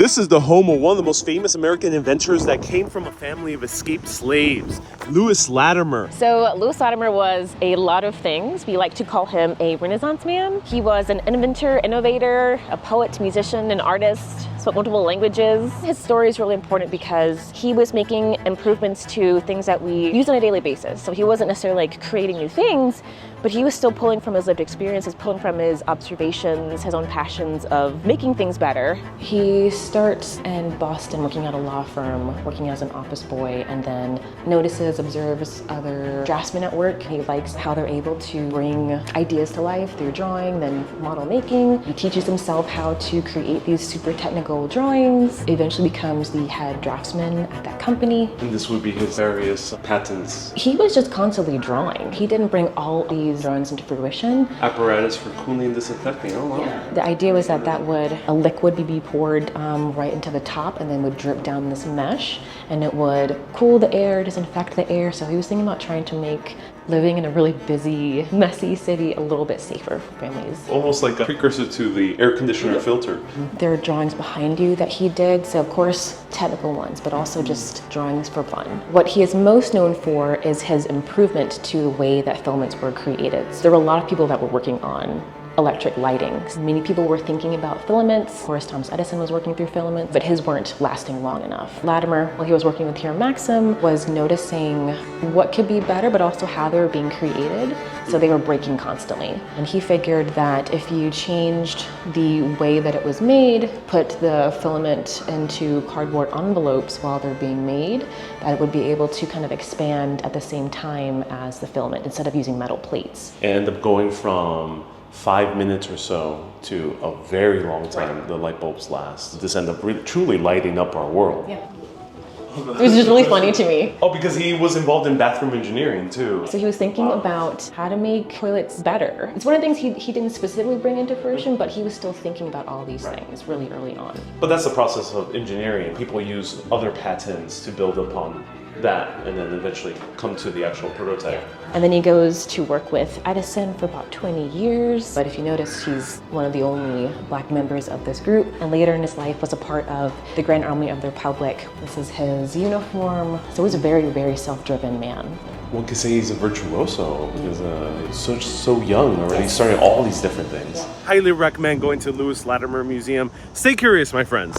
This is the home of one of the most famous American inventors that came from a family of escaped slaves, Lewis Latimer. So Lewis Latimer was a lot of things. We like to call him a Renaissance man. He was an inventor, innovator, a poet, musician, an artist, spoke multiple languages. His story is really important because he was making improvements to things that we use on a daily basis. So he wasn't necessarily like creating new things, but he was still pulling from his lived experiences, pulling from his observations, his own passions of making things better. He starts in Boston working at a law firm, working as an office boy, and then notices, observes other draftsmen at work. He likes how they're able to bring ideas to life through drawing, then model making. He teaches himself how to create these super technical drawings. Eventually becomes the head draftsman at that company. And this would be his various patents. He was just constantly drawing. He didn't bring all these drawings into fruition. Apparatus for cooling and disinfecting, oh wow. Yeah. The idea was that a liquid would be poured right into the top and then would drip down this mesh, and it would cool the air, disinfect the air. So he was thinking about trying to make living in a really busy, messy city a little bit safer for families. Almost like a precursor to the air conditioner filter. There are drawings behind you that he did, so of course technical ones, but also just drawings for fun. What he is most known for is his improvement to the way that filaments were created. So there were a lot of people that were working on electric lighting. Many people were thinking about filaments. Of course, Thomas Edison was working through filaments, but his weren't lasting long enough. Latimer, while he was working with Hiram Maxim, was noticing what could be better, but also how they were being created. So they were breaking constantly. And he figured that if you changed the way that it was made, put the filament into cardboard envelopes while they're being made, that it would be able to kind of expand at the same time as the filament instead of using metal plates. And end up going from 5 minutes or so to a very long time, the light bulbs last. This ended up really, truly lighting up our world. Yeah. It was just really funny to me. Oh, because he was involved in bathroom engineering too. So he was thinking about how to make toilets better. It's one of the things he didn't specifically bring into fruition, but he was still thinking about all these things really early on. But that's the process of engineering. People use other patents to build upon that and then eventually come to the actual prototype. And then he goes to work with Edison for about 20 years. But if you notice, he's one of the only Black members of this group. And later in his life was a part of the Grand Army of the Republic. This is his uniform. So he's a very, very self-driven man. One could say he's a virtuoso because he's so young already, starting all these different things. Highly recommend going to Lewis Latimer Museum. Stay curious, my friends.